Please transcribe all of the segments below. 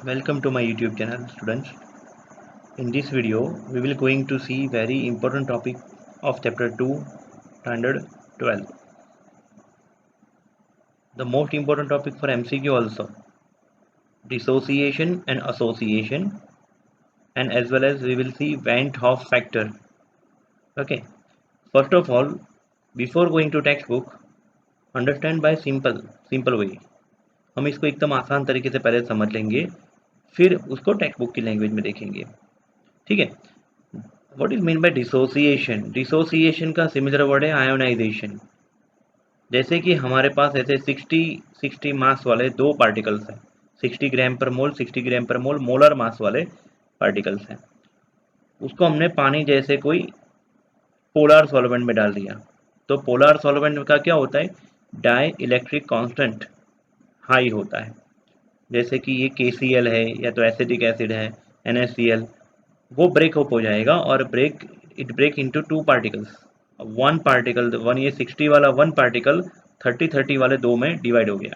Welcome to my YouTube channel, students. In this video, we will going to see very important topic of chapter 2, standard 12. The most important topic for MCQ also, dissociation and association, and as well as we will see Van 't Hoff factor. Okay. First of all, before going to textbook, understand by simple way. हम इसको एकदम आसान तरीके से पहले समझ लेंगे, फिर उसको टेक्स्ट बुक की लैंग्वेज में देखेंगे. ठीक है. What is mean by dissociation? Dissociation का सिमिलर वर्ड है आयोनाइजेशन. जैसे कि हमारे पास ऐसे 60 मास वाले दो पार्टिकल्स हैं, 60 ग्राम पर मोल, 60 ग्राम पर मोल मोलर मास वाले पार्टिकल्स हैं. उसको हमने पानी जैसे कोई पोलर सॉल्वेंट में डाल दिया. तो पोलर सॉल्वेंट का क्या होता है? डाई इलेक्ट्रिक कांस्टेंट हाई होता है. जैसे कि ये KCl है या तो एसिटिक एसिड है, NaCl, वो ब्रेक अप हो जाएगा और break into two particles. One particle, one ये 60 वाला वन पार्टिकल 30 वाले दो में डिवाइड हो गया.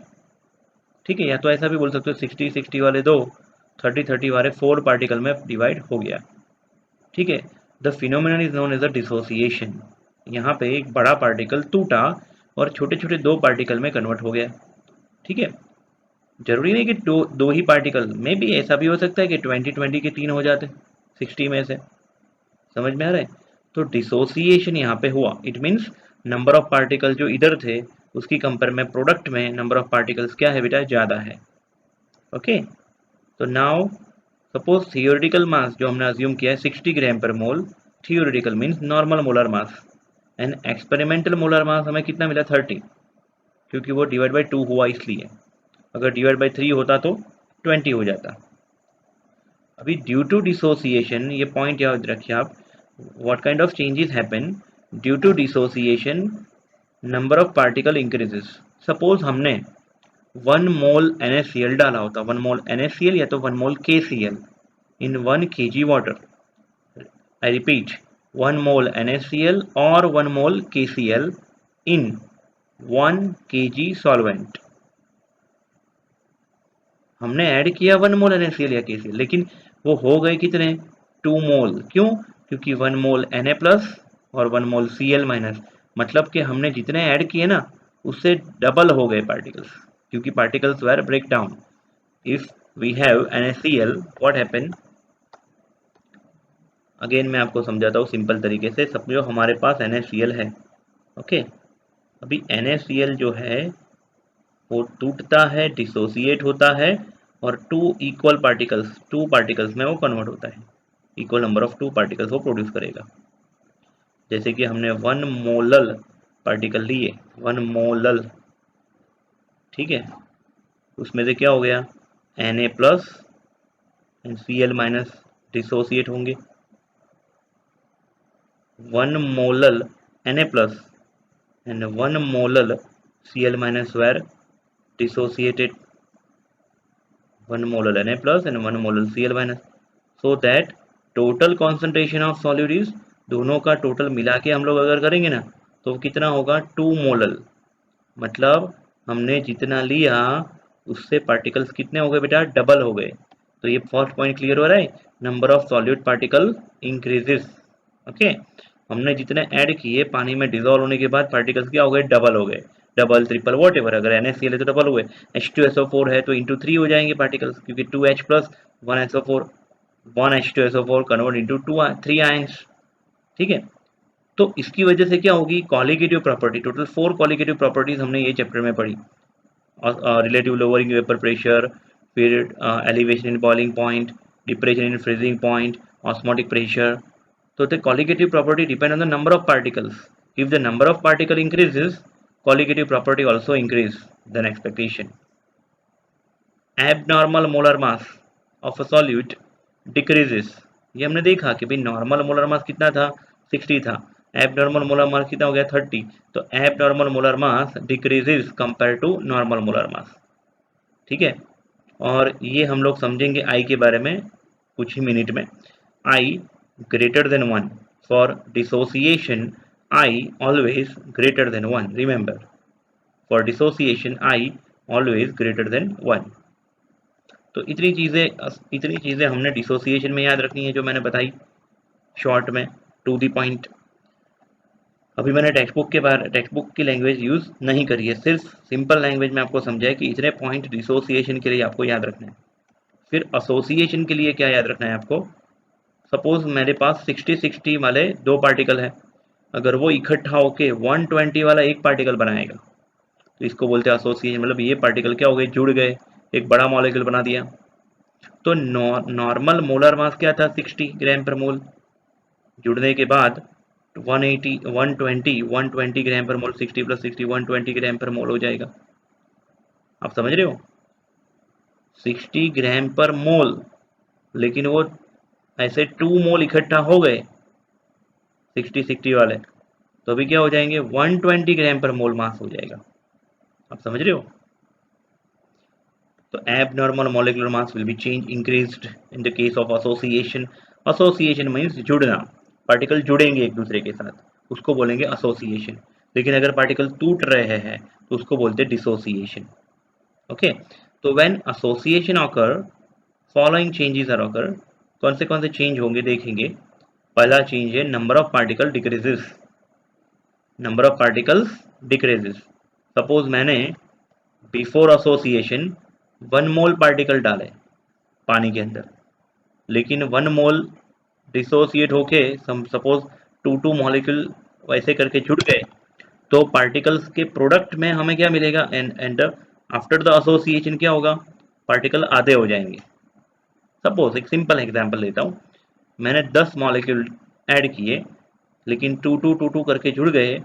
ठीक है. या तो ऐसा भी बोल सकते हो 60 वाले दो 30 वाले 4 पार्टिकल में डिवाइड हो गया. ठीक है. The phenomenon is known as a dissociation. यहाँ पे एक बड़ा पार्टिकल टूटा और छोटे छोटे दो पार्टिकल में कन्वर्ट हो गया. ठीक है. जरूरी नहीं कि दो ही पार्टिकल में, भी ऐसा भी हो सकता है कि 20 के 3 हो जाते 60 में से. समझ में आ रहा है? तो डिसोसिएशन यहाँ पे हुआ. It means number of particle जो इधर थे उसकी कंपेयर में प्रोडक्ट में नंबर ऑफ पार्टिकल्स क्या है बेटा? ज़्यादा है. ओके. तो नाउ सपोज थियोरिटिकल मास जो हमने अज्यूम किया है 60 ग्राम पर mole, theoretical means normal molar mass, and experimental molar mass हमें कितना मिला? 30, क्योंकि वो डिवाइड बाई 2 हुआ इसलिए. अगर डिवाइड बाई 3 होता तो 20 हो जाता. अभी ड्यू टू डिसोसिएशन, ये पॉइंट याद रखिए आप, what kind of changes happen due to dissociation? number of particle increases. suppose हमने 1 मोल NaCl डाला होता, 1 मोल NaCl या तो 1 mole KCl in 1 kg water. I repeat, 1 mole NaCl और 1 mole KCl in 1 kg solvent. हमने ऐड किया 1 मोल NaCl या KCl, लेकिन वो हो गए कितने? 2 मोल. क्यों? क्योंकि 1 मोल Na प्लस और 1 मोल Cl माइनस, मतलब कि हमने जितने ऐड किए ना उससे डबल हो गए पार्टिकल्स, क्योंकि particles were break down. If we have NaCl, what happen? Again मैं आपको समझाता हूँ सिंपल तरीके से. समझो हमारे पास NaCl है. ओके. अभी NaCl जो है वो टूटता है, डिसोसिएट होता है और टू पार्टिकल्स में वो कन्वर्ट होता है. Equal number of two particles वो प्रोड्यूस करेगा. जैसे कि हमने 1 मोलल पार्टिकल लिए, 1 मोलल. ठीक है. उसमें से क्या हो गया? Na plus and Cl minus dissociate होंगे. 1 molal Na plus and 1 molal Cl minus were dissociated. 1 molar Na plus and 1 molar Cl minus. So that total concentration of solute is, दोनों का टोटल मिला के हम लोग अगर करेंगे ना तो कितना होगा? 2 मोलल. मतलब हमने जितना लिया उससे पार्टिकल्स कितने हो गए बेटा? डबल हो गए. तो ये फर्स्ट पॉइंट क्लियर हो रहा है. Number of solute particle increases. Okay. हमने जितने ऐड किए पानी में डिजोल्व होने के बाद पार्टिकल्स क्या हो गए? डबल हो गए. Double, triple, what ever. अगर NaCl है तो डबल हुए, H2SO4 है तो इंटू 3 हो जाएंगे पार्टिकल्स, क्योंकि 2H plus 1SO4, 1H2SO4 convert into 3 ions. ठीक है. तो इसकी वजह से क्या होगी? Colligative property, total 4 colligative properties हमने ये चैप्टर में पढ़ी. रिलेटिव लोअरिंग वेपर प्रेशर, फिर elevation in boiling point, depression in freezing point, osmotic pressure. So the colligative property depend on the number of particles. If the number of particle increases, colligative property also increase than expectation. Abnormal molar mass of a solute decreases. ये हमने देखा कि भाई normal molar मास कितना था? 60 था. Abnormal molar मास कितना हो गया? 30. तो abnormal molar mass decreases compare to normal molar mass. ठीक है. और ये हम लोग समझेंगे आई के बारे में कुछ ही मिनट में. आई greater than 1. For dissociation, I always greater than 1. Remember, for dissociation, I always greater than 1. तो इतनी चीज़ें हमने डिसोसिएशन में याद रखनी है जो मैंने बताई शॉर्ट में, टू दी पॉइंट। अभी मैंने टेक्स्ट बुक की लैंग्वेज यूज़ नहीं करी है, सिर्फ सिंपल लैंग्वेज में आपको समझाया कि इतने पॉइंट डिसोसिएशन के लिए आपको याद रखना है। फिर एसोसिएशन के लिए क्या याद रखना है आपको। सपोज मेरे पास 60-60 वाले दो पार्टिकल है, अगर वो इकट्ठा होके 120 वाला एक पार्टिकल बनाएगा तो इसको बोलते हैं एसोसिएशन। मतलब ये पार्टिकल क्या हो गए, जुड़ गए, एक बड़ा मॉलिक्यूल बना दिया। तो नॉर्मल मोलर मास क्या था, 60 ग्राम पर मोल। जुड़ने के बाद 120 ग्राम पर मोल, 60 + 60 120 ग्राम पर मोल हो जाएगा। आप समझ रहे हो, 60 ग्राम पर मोल, लेकिन वो ऐसे 2 मोल इकट्ठा हो गए 60-60 वाले, तो अभी क्या हो जाएंगे, 120 ग्राम पर मोल मास हो जाएगा। आप समझ रहे हो। तो abnormal molecular mass will be change increased in the case of association. Association means जुड़ना, पार्टिकल जुड़ेंगे एक दूसरे के साथ, उसको बोलेंगे एसोसिएशन। लेकिन अगर पार्टिकल टूट रहे हैं तो उसको बोलते हैं डिसोसिएशन। ओके, तो when association occur following changes are occur, कौन से चेंज होंगे देखेंगे। पहला चेंज है number of particle decreases. Number of particles decreases. Suppose मैंने बिफोर एसोसिएशन 1 मोल पार्टिकल डाले पानी के अंदर, लेकिन 1 मोल डिसोसिएट होके सपोज 2 मॉलिक्यूल वैसे करके जुड़ गए, तो पार्टिकल्स के प्रोडक्ट में हमें क्या मिलेगा, एंड आफ्टर द एसोसिएशन क्या होगा, पार्टिकल आधे हो जाएंगे। सपोज एक सिंपल एग्जांपल लेता हूँ, मैंने 10 मॉलिक्यूल ऐड किए, लेकिन 2 करके जुड़ गए,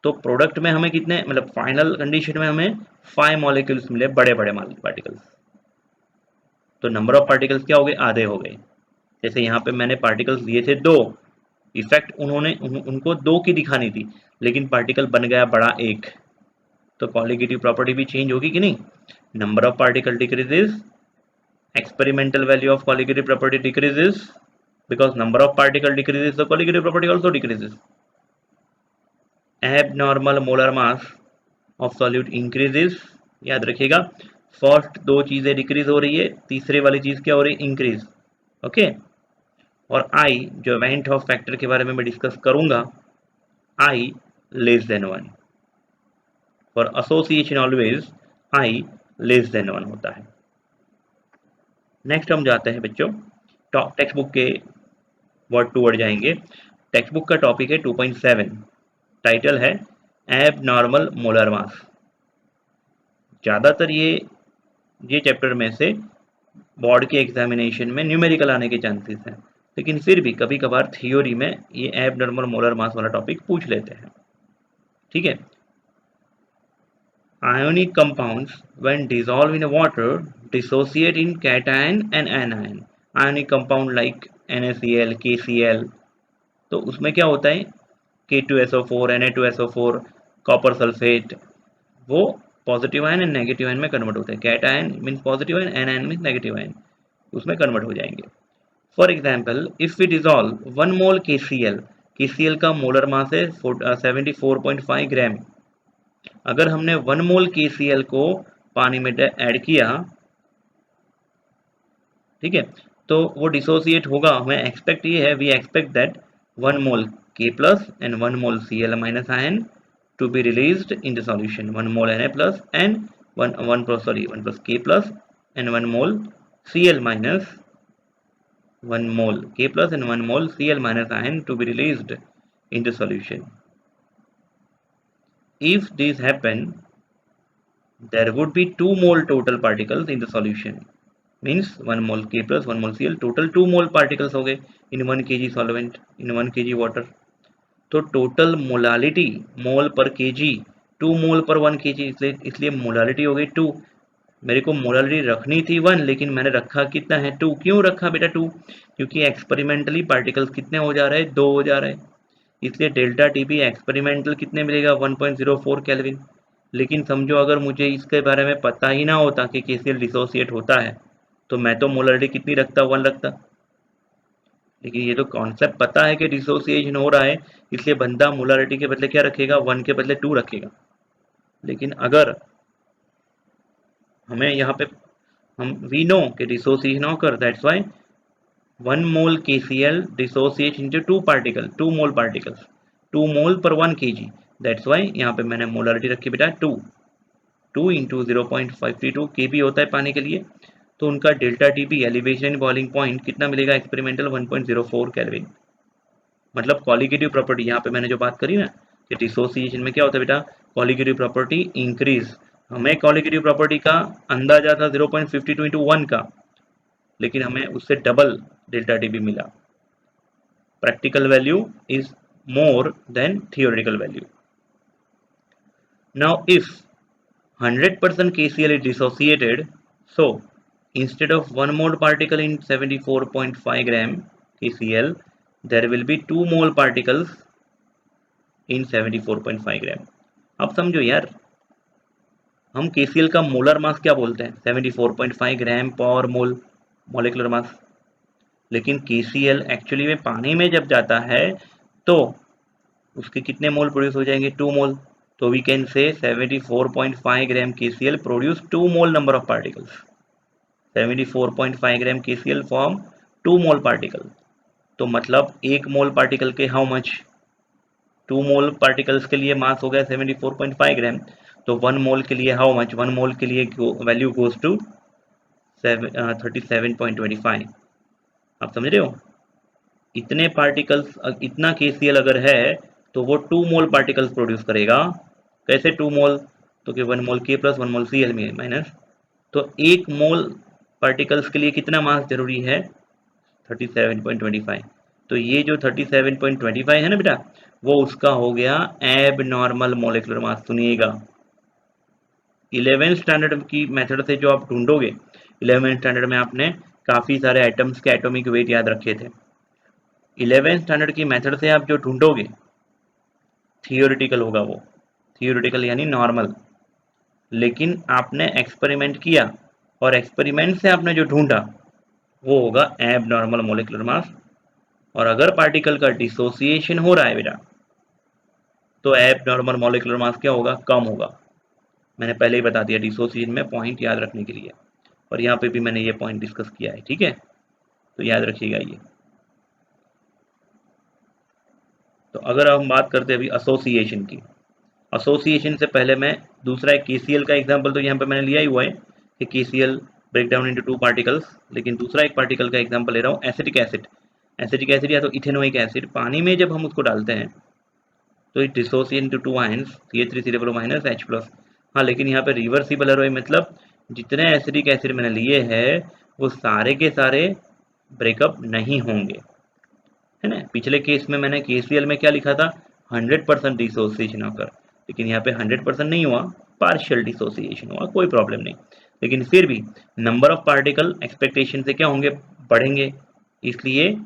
तो प्रोडक्ट में हमें कितने, मतलब फाइनल कंडीशन में हमें 5 मॉलिक्यूल्स मिले, बड़े बड़े पार्टिकल्स। तो नंबर ऑफ पार्टिकल्स क्या हो गए, आधे हो गए। जैसे यहाँ पे मैंने पार्टिकल्स दिए थे 2, इफेक्ट उनको 2 की दिखानी थी, लेकिन पार्टिकल बन गया बड़ा 1, तो कॉलिगेटिव प्रॉपर्टी भी चेंज होगी कि नहीं। Number of particle decreases, experimental value of colligative property decreases, because number of particle decreases the colligative property also decreases. Abnormal molar mass of solute increases, याद रखिएगा, फर्स्ट 2 चीजें डिक्रीज हो रही है, तीसरे वाली चीज क्या हो रही है, इंक्रीज। ओके, और आई जो इवेंट ऑफ फैक्टर के बारे में मैं डिस्कस करूंगा, i less than 1, for association always i less than 1 होता है। नेक्स्ट हम जाते हैं बच्चों, टेक्स्ट बुक के वर्ड टू वर्ड जाएंगे। टेक्स्ट बुक का टॉपिक है 2.7, टाइटल है एबनॉर्मल मोलर मास। ज़्यादातर ये चैप्टर में से बोर्ड के एग्जामिनेशन में न्यूमेरिकल आने के चांसेस हैं, लेकिन फिर भी कभी कभार थियोरी में ये एबनॉर्मल मोलर मास वाला टॉपिक पूछ लेते हैं। ठीक है। Ionic compounds when dissolved in water dissociate in cation and anion. Ionic compound like NaCl, KCl, तो उसमें क्या होता है, K2SO4, Na2SO4, कॉपर सल्फेट, वो positive ion and negative ion में कन्वर्ट होते हैं। Cation means positive ion, anion means negative ion, उसमें कन्वर्ट हो जाएंगे। For example, if we dissolve 1 mole KCl, KCl का मोलर मास है 74.5 ग्राम। अगर हमने 1 मोल KCl को पानी में ऐड किया, ठीक है, तो वो डिसोसिएट होगा। हमें एक्सपेक्ट ये है, we expect that 1 mole K plus and 1 mole Cl minus ion to be released in the solution, 1 mole Na plus and 1 plus K plus and 1 mole Cl minus 1 mole K plus and 1 mole Cl minus ion to be released in the solution. If this happen, there would be 2 mole total particles in the solution. Means 1 mole K plus 1 mole Cl, total 2 mole particles हो गए in 1 kg solvent, in 1 kg water. तो total molality मोल पर kg 2 मोल पर 1 kg, इसलिए molality हो गई 2। मेरे को मोलालिटी रखनी थी 1, लेकिन मैंने रखा कितना है, 2। क्यों रखा बेटा 2, क्योंकि एक्सपेरिमेंटली पार्टिकल्स कितने हो जा रहे हैं, 2 हो जा रहे हैं, इसलिए डेल्टा टीपी एक्सपेरिमेंटल कितने मिलेगा, 1.04 केल्विन। लेकिन समझो अगर मुझे इसके बारे में पता ही ना होता कि KCl डिसोसिएट होता है, तो मैं तो मोलारिटी कितनी रखता, 1 रखता। लेकिन ये तो कॉन्सेप्ट पता है कि डिसोसिएशन हो रहा है, इसलिए बंदा मोलारिटी के बदले क्या रखेगा, 1 के बदले 2 रखेगा। लेकिन अगर हमें यहाँ पे we know कि dissociation occur, that's why 1 mole KCl dissociates into 2 mole particles, 2 mole per 1 kg, that's why यहाँ पे मैंने मोलरिटी रखी बेटा 2 इंटू 0.532 kb होता है पानी के लिए, तो उनका delta TP elevation boiling point कितना मिलेगा एक्सपेरिमेंटल 1.04 केल्विन। मतलब कॉलिगेटिव प्रॉपर्टी यहाँ पे मैंने जो बात करी ना कि डिसोसिएशन में क्या होता है बेटा, कॉलिगेटिव प्रॉपर्टी इंक्रीज। हमें कॉलिगेटिव प्रॉपर्टी का अंदाजा था 0.52 इंटू 1 का, लेकिन हमें उससे डबल डेल्टा टीपी मिला। Practical value is more than theoretical value. Now if 100% KCl is dissociated, so instead of 1 mole particle in 74.5 gram KCl, there will be 2 mole particles in 74.5 ग्राम। अब समझो यार, हम KCl का मोलर मास क्या बोलते हैं 74.5 ग्राम पर मोल मॉलिक्यूलर मास, लेकिन KCl एक्चुअली में पानी में जब जाता है तो उसके कितने मोल प्रोड्यूस हो जाएंगे 2 मोल। तो we can say 74.5 gram KCl produce 2 mole number of particles. 74.5 gram KCl form 2 mole particle, तो मतलब 1 मोल पार्टिकल के हाउ मच, 2 मोल पार्टिकल्स के लिए मास हो गया 74.5 ग्राम, तो 1 मोल के लिए हाउ मच, 1 मोल के लिए वैल्यू गोज टू 37.25। आप समझ रहे हो, इतने पार्टिकल्स, इतना KCl अगर है तो वो 2 मोल पार्टिकल्स प्रोड्यूस करेगा। कैसे 2 मोल, तो कि 1 mole K plus 1 mole Cl में माइनस, तो 1 मोल पार्टिकल्स के लिए कितना मास जरूरी है 37.25। तो ये जो 37.25 है ना बेटा, वो उसका हो गया एब नॉर्मल मोलिकुलर मास। सुनिएगा, 11th स्टैंडर्ड की मेथड से जो आप ढूंढोगे, 11th स्टैंडर्ड में आपने काफी सारे एटम्स के एटॉमिक वेट याद रखे थे, 11th स्टैंडर्ड की मेथड से आप जो ढूंढोगे थियोरिटिकल होगा वो, थियोरिटिकल यानी नॉर्मल, लेकिन आपने एक्सपेरिमेंट किया और एक्सपेरिमेंट से आपने जो ढूंढा वो होगा एब नॉर्मल मोलिकुलर मास। और अगर पार्टिकल का डिसोसिएशन हो रहा है बेटा, तो एब नॉर्मल मोलिकुलर मास क्या होगा, कम होगा। मैंने पहले ही बता दिया डिसोसिएशन में पॉइंट याद रखने के लिए, और यहाँ पे भी मैंने ये पॉइंट डिस्कस किया है, ठीक है, तो याद रखिएगा ये। तो अगर हम बात करते हैं अभी एसोसिएशन की, एसोसिएशन से पहले मैं दूसरा एक KCl का एग्जांपल तो यहाँ पे मैंने लिया ही हुआ है कि KCl break down into 2 particles, लेकिन दूसरा एक पार्टिकल का एग्जांपल ले रहा हूँ एसिटिक एसिड। एसिटिक एसिड या तो इथेनोइक एसिड, पानी में जब हम उसको डालते हैं तो it dissociate into 2 ions CH3COO minus H plus. हाँ, लेकिन यहाँ पे रिवर्सिबल एरो है, मतलब जितने एसिटिक एसिड मैंने लिए हैं वो सारे के सारे ब्रेकअप नहीं होंगे, है ना। पिछले केस में मैंने KCl में क्या लिखा था 100% डिसोसिएशन होकर, लेकिन यहाँ पे 100% नहीं हुआ, पार्शियल डिसोसिएशन हुआ, कोई प्रॉब्लम नहीं। लेकिन फिर भी नंबर ऑफ पार्टिकल एक्सपेक्टेशन से क्या होंगे, बढ़ेंगे, इसलिए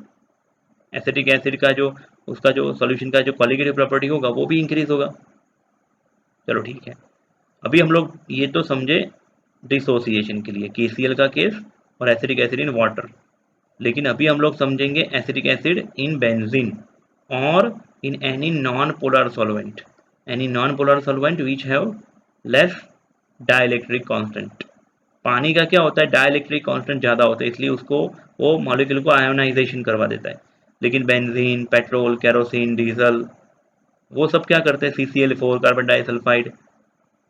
एसिटिक एसिड का जो उसका जो सॉल्यूशन का जो कॉलिगेटिव प्रॉपर्टी होगा वो भी इंक्रीज होगा। चलो ठीक है, अभी हम लोग ये तो समझे डिसोसिएशन के लिए KCl का केस और एसिटिक एसिड इन वाटर, लेकिन अभी हम लोग समझेंगे एसिटिक एसिड इन बेंजीन और in any non polar solvent, any non polar solvent which have less dielectric constant. पानी का क्या होता है, डाइलेक्ट्रिक कांस्टेंट ज़्यादा होता है, इसलिए उसको वो मॉलिक्यूल को आयोनाइजेशन करवा देता है। लेकिन बेंजीन, पेट्रोल, केरोसिन, डीजल, वो सब क्या करते हैं CCl4 कार्बन डाइसल्फाइड,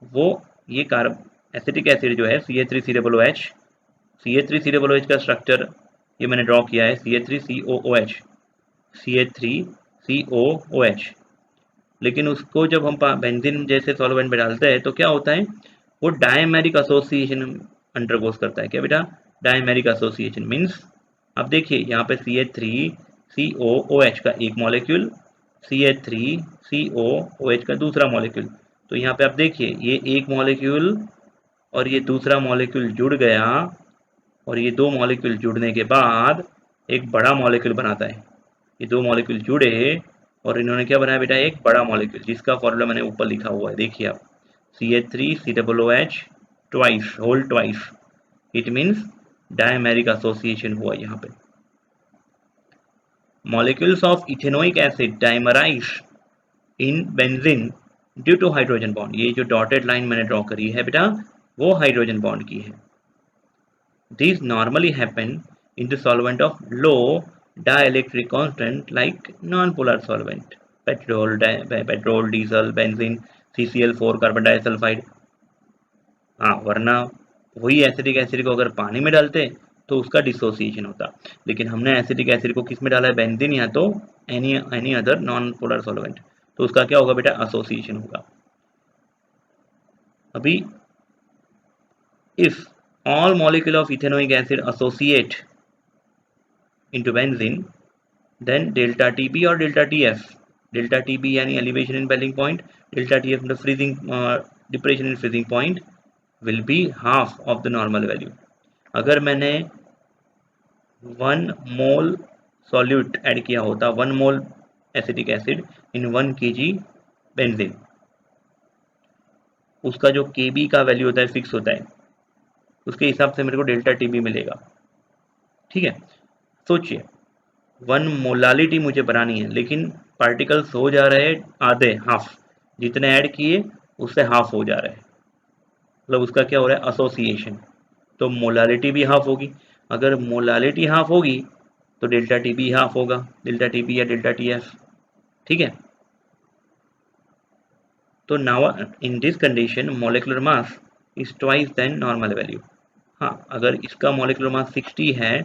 वो ये कार्ब एसिटिक एसिड जो है CH3COOH, CH3COOH का स्ट्रक्चर ये मैंने ड्रॉ किया है CH3COOH, CH3COOH। लेकिन उसको जब हम बेंजीन जैसे सॉल्वेंट में डालते हैं तो क्या होता है, वो डायमेरिक एसोसिएशन अंडरगोस करता है। क्या बेटा, डायमेरिक एसोसिएशन मीन्स, अब देखिए यहाँ पे CH3COOH का एक मॉलिक्यूल, CH3COOH का दूसरा मॉलिक्यूल, तो यहाँ पे आप देखिए ये एक मॉलिक्यूल और ये दूसरा मॉलिक्यूल जुड़ गया, और ये दो मॉलिक्यूल जुड़ने के बाद एक बड़ा मॉलिक्यूल बनाता है। ये दो मॉलिक्यूल जुड़े और इन्होंने क्या बनाया बेटा, एक बड़ा मॉलिक्यूल, जिसका फॉर्मूला मैंने ऊपर लिखा हुआ है, देखिए आप, CH3COOH twice, whole twice, it means dimeric association हुआ यहाँ पे। Molecules of ethanoic acid dimerise in benzene due to hydrogen bond, ये जो डॉटेड लाइन मैंने ड्रॉ करी है बेटा वो हाइड्रोजन बॉन्ड की है। These normally happen in the solvent of low dielectric constant like non-polar solvent, petrol, diesel, benzene, CCl4, carbon disulphide. हाँ, वरना वही एसिटिक एसिड को अगर पानी में डालते तो उसका डिसोसिएशन होता, लेकिन हमने एसिटिक एसिड को किस में डाला है, बेंजीन या तो any any other non polar solvent, तो उसका क्या होगा बेटा, एसोसिएशन होगा। अभी if all molecule of ethanoic acid associate into benzene, then delta TB or delta TF, delta TB यानी elevation in boiling point, delta TF the freezing depression in freezing point will be half of the normal value। अगर मैंने 1 मोल solute add किया होता, 1 mole acetic acid in 1 kg benzene, उसका जो Kb का value होता है फिक्स होता है, उसके हिसाब से मेरे को डेल्टा टीबी मिलेगा। ठीक है, सोचिए 1 मोलालिटी मुझे बनानी है, लेकिन पार्टिकल्स हो जा रहे हैं आधे, हाफ, जितने ऐड किए उससे हाफ हो जा रहे हैं, मतलब उसका क्या हो रहा है, एसोसिएशन। तो मोलालिटी भी हाफ होगी, अगर मोलालिटी हाफ होगी तो डेल्टा टी भी हाफ होगा, डेल्टा टी बी या डेल्टा टी एफ। ठीक है, तो now in this condition molecular mass is twice then normal value. हाँ, अगर इसका मोलिकुलर मास 60 है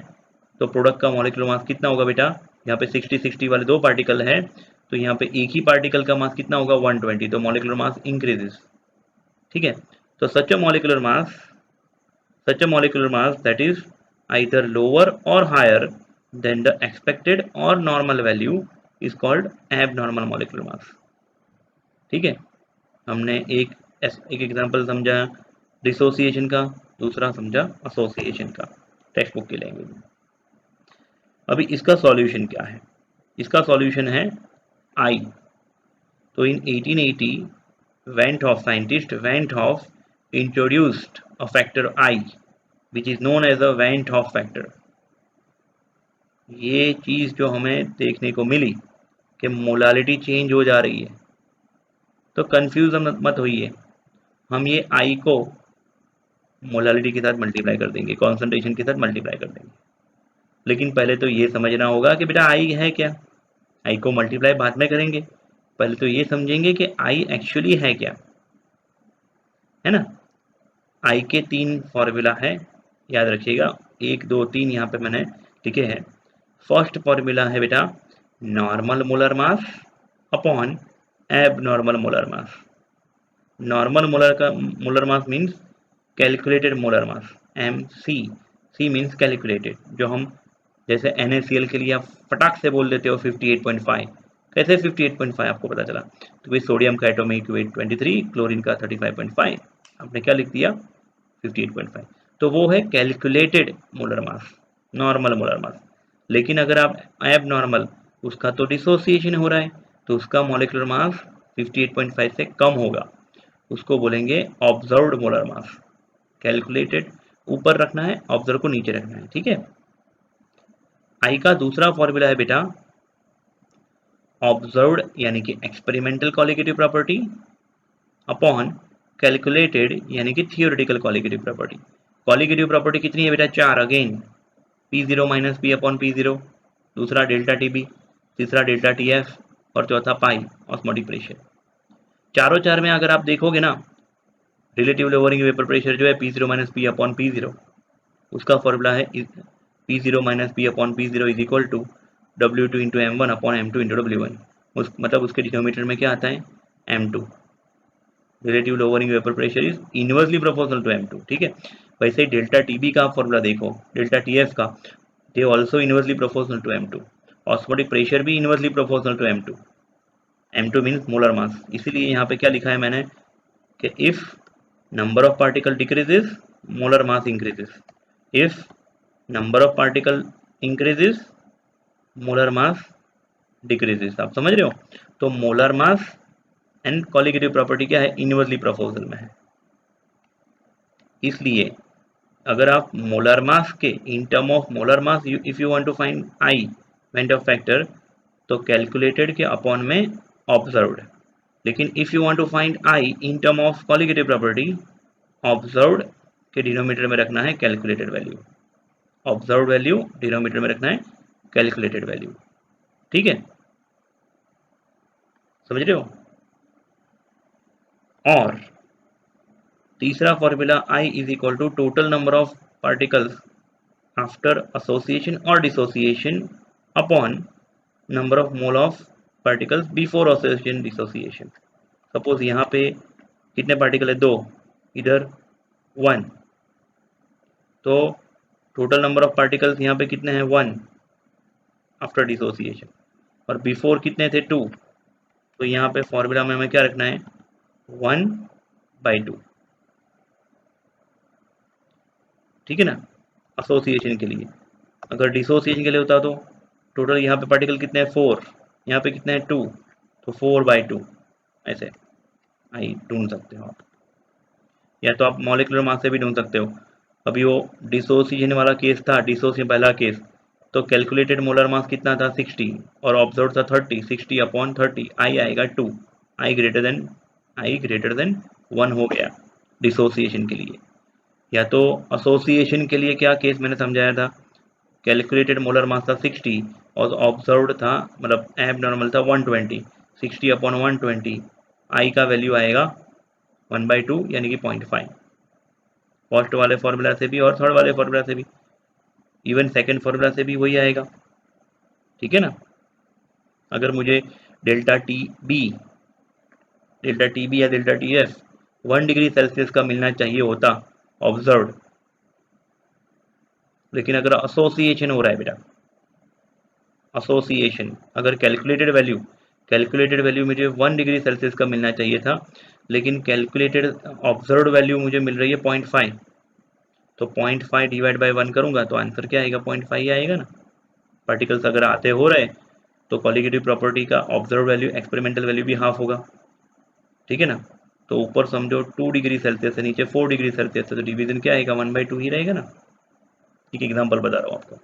तो प्रोडक्ट का मोलिकुलर मास कितना होगा बेटा, यहाँ पे 60-60 वाले दो पार्टिकल है, तो यहाँ पे एक ही पार्टिकल का मास कितना होगा, 120, तो मोलिकुलर मास इंक्रीजेस। ठीक है, तो such a molecular mass that is either lower or higher than the expected or normal value is called abnormal molecular mass। ठीक है, हमने एक एग्जांपल समझा डिसोसिएशन का, दूसरा समझा एसोसिएशन का, टेक्स्ट बुक की लैंग्वेज में। अभी इसका सॉल्यूशन क्या है, इसका सॉल्यूशन है आई। तो इन 1880 scientist Van 't Hoff introduced a factor I which is known as a Van 't Hoff factor। ये चीज जो हमें देखने को मिली कि मोलालिटी चेंज हो जा रही है, तो कंफ्यूज मत होइए, हम ये आई को मोलालिटी के साथ मल्टीप्लाई कर देंगे, कॉन्सेंट्रेशन के साथ मल्टीप्लाई कर देंगे। लेकिन पहले तो ये समझना होगा कि बेटा आई है क्या, आई को मल्टीप्लाई बाद में करेंगे, पहले तो ये समझेंगे कि आई एक्चुअली है क्या, है ना। आई के 3 फॉर्मूला है, याद रखिएगा, 1 2 3 यहाँ पे मैंने लिखे हैं। फर्स्ट फॉर्मूला है बेटा normal molar mass upon abnormal molar mass. Normal molar mass means calculated molar mass, M C means calculated, जो हम जैसे NaCl के लिए आप फटाक से बोल देते हो 58.5। कैसे 58.5 आपको पता चला, तो भाई सोडियम का एटॉमिक वेट 23, क्लोरीन का 35.5, आपने क्या लिख दिया 58.5, तो वो है calculated molar mass, normal molar मास। लेकिन अगर आप एब नॉर्मल, उसका तो डिसोसिएशन हो रहा है, तो उसका मॉलिक्यूलर मास 58.5 से कम होगा, उसको बोलेंगे ऑब्जर्व्ड मोलर मास। कैलकुलेटेड ऊपर रखना है, ऑब्जर्व को नीचे रखना है। ठीक है, आई का दूसरा फॉर्मूला है बेटा ऑब्जर्व्ड यानी कि experimental colligative property upon calculated यानी कि theoretical colligative property. Colligative property कितनी है बेटा, 4, again P0 minus P upon P0, दूसरा डेल्टा टीबी, तीसरा डेल्टा टीएफ और चौथा पाई ऑस्मोटिक प्रेशर। चारों चार में अगर आप देखोगे ना, रिलेटिव लोअरिंग वेपर प्रेशर जो है P0 minus P upon P0, उसका फॉर्मूला है P0 minus P upon P0 is equal to W2 into M1 upon M2 into W1। मतलब उसके डिनोमिनेटर में क्या आता है, M2। Relative lowering vapour pressure is inversely proportional to M2। ठीक है, वैसे ही डेल्टा टीबी का फॉर्मूला देखो, डेल्टा टीएफ का, they also inversely proportional to M2। Osmotic pressure भी inversely proportional to M2। M2 means molar mass, इसीलिए यहाँ पे क्या लिखा है मैंने कि if number of particle decreases molar mass increases, if number of particle increases molar mass decreases. आप समझ रहे हो, तो molar mass and colligative property क्या है, इनवर्सली प्रोपोर्शनल में है। इसलिए अगर आप मोलर मास के in term of molar mass if you want to find I Van't Hoff factor, तो कैलकुलेटेड के अपॉन में ऑब्जर्व्ड, लेकिन if you want to find I in term of colligative property, observed के denominator में रखना है calculated value. Observe value, denominator में रखना है कैलकुलेटेड वैल्यू। ठीक है, समझ रहे हो। और तीसरा formula I is equal to total number of particles after association और dissociation upon number of mole of particles before association dissociation. Suppose यहाँ पे कितने पार्टिकल है, 2, इधर 1, तो टोटल नंबर ऑफ पार्टिकल्स यहाँ पे कितने हैं, 1 आफ्टर डिसोसिएशन, और बिफोर कितने थे, 2। तो यहाँ पे फॉर्मूला में हमें क्या रखना है, 1/2। ठीक है ना, एसोसिएशन के लिए। अगर डिसोसिएशन के लिए होता तो टोटल यहाँ पे पार्टिकल कितने हैं, 4, यहाँ पे कितने हैं, 2, तो 4/2 ऐसे आई ढूंढ सकते हो आप, या तो आप मॉलिक्यूलर मास से भी ढूंढ सकते हो। अभी वो डिसोसिएशन वाला केस था, डिसोसिएशन पहला केस, तो कैलकुलेटेड मोलर मास कितना था, 60, और ऑब्जर्व था 30, 60/30, आई आएगा 2, आई ग्रेटर देन 1 हो गया डिसोसिएशन के लिए। या तो एसोसिएशन के लिए क्या केस मैंने समझाया था, कैलकुलेटेड मोलर मास था 60 और ऑब्जर्व्ड था, मतलब एबनॉर्मल था 120, 60/120, आई का वैल्यू आएगा 1/2 यानी कि 0.5। फर्स्ट वाले फॉर्मूला से भी और थर्ड वाले फॉर्मूला से भी, इवन सेकंड फॉर्मूला से भी वही आएगा। ठीक है ना। अगर मुझे डेल्टा टी बी या delta T F 1 degree Celsius का मिलना चाहिए होता ऑब्जर्व्ड, लेकिन अगर एसोसिएशन हो रहा है बेटा, एसोसिएशन, अगर कैलकुलेटेड वैल्यू मुझे 1 डिग्री सेल्सियस का मिलना चाहिए था, लेकिन कैलकुलेटेड ऑब्जर्व्ड वैल्यू मुझे मिल रही है 0.5, तो 0.5 डिवाइड बाय 1 करूंगा तो आंसर क्या आएगा, 0.5 ही आएगा ना। पार्टिकल्स अगर आते हो रहे तो कॉलिगेटिव प्रॉपर्टी का ऑब्जर्व वैल्यू एक्सपेरिमेंटल वैल्यू भी हाफ होगा। ठीक है ना। तो ऊपर समझो 2 डिग्री सेल्सियस से नीचे 4 डिग्री सेल्सियस है, तो डिवीजन क्या आएगा, 1/2 ही रहेगा ना। एक एग्जाम्पल बता रहा हूँ आपको।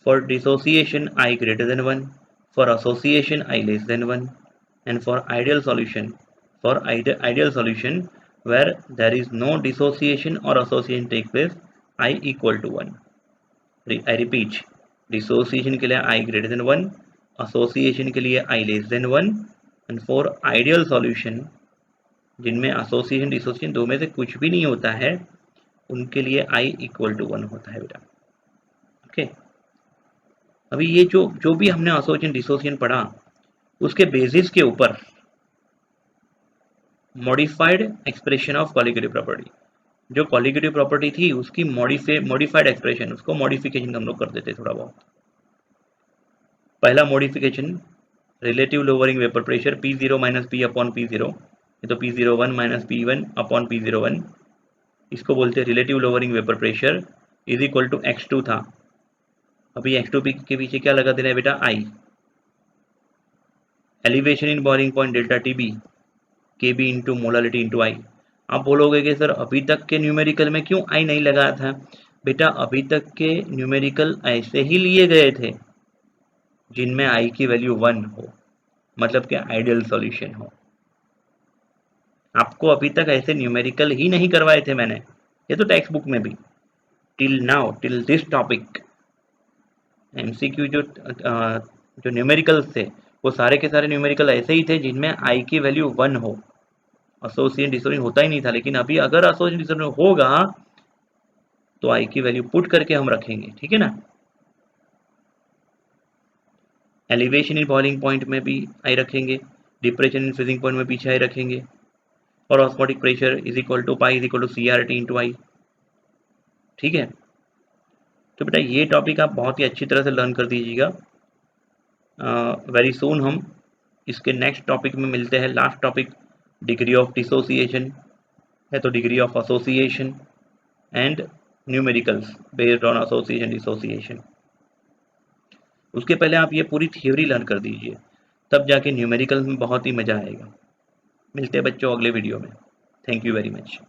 For dissociation I greater than 1, for association I less than 1, and for ideal solution, where there is no dissociation or association take place, I equal to 1. I repeat, dissociation के लिए I greater than 1, association के लिए I less than 1, and for ideal solution जिनमें association dissociation दो में से कुछ भी नहीं होता है, उनके लिए I equal to 1 होता है बेटा। ओके। अभी ये जो भी हमने एसोसिएशन डिसोसिएशन पढ़ा, उसके बेसिस के ऊपर modified expression of colligative property, जो कॉलिगेटिव प्रॉपर्टी थी उसकी मॉडिफाइड एक्सप्रेशन, उसको मॉडिफिकेशन हम लोग कर देते थोड़ा बहुत। पहला modification, relative lowering vapour pressure P0 minus P upon P0, ये तो P01 minus P1 upon P01, इसको बोलते हैं relative lowering vapour pressure is equal to x2 था। अभी x2 के पीछे क्या लगा देना है बेटा, I। Elevation in boiling point delta TB KB into molality into I. आप बोलोगे कि सर अभी तक के न्यूमेरिकल में क्यों आई नहीं लगाया था, बेटा अभी तक के न्यूमेरिकल ऐसे ही लिए गए थे जिनमें आई की वैल्यू 1 हो, मतलब कि आइडियल सॉल्यूशन हो। आपको अभी तक ऐसे न्यूमेरिकल ही नहीं करवाए थे मैंने, ये तो टेक्स्ट बुक में भी till now, till this topic MCQ जो न्यूमेरिकल्स थे वो सारे के सारे न्यूमेरिकल ऐसे ही थे जिनमें आई की वैल्यू 1 हो। एसोसिएशन डिसोसिएशन होता ही नहीं था, लेकिन अभी अगर एसोसिएशन डिसोसिएशन होगा तो आई की वैल्यू पुट करके हम रखेंगे। ठीक है ना। एलिवेशन इन बॉइलिंग पॉइंट में भी आई रखेंगे, डिप्रेशन इन फ्रीजिंग पॉइंट में पीछे आई रखेंगे, और osmotic pressure is equal to pi is equal to CRT into I. ठीक है। तो बेटा ये टॉपिक आप बहुत ही अच्छी तरह से लर्न कर दीजिएगा। वेरी सून हम इसके नेक्स्ट टॉपिक में मिलते हैं। Last topic degree of dissociation है, तो degree of association and numericals based on association dissociation. उसके पहले आप ये पूरी थ्योरी लर्न कर दीजिए, तब जाके न्यूमेरिकल में बहुत ही मज़ा आएगा। मिलते हैं बच्चों अगले वीडियो में। Thank you very much.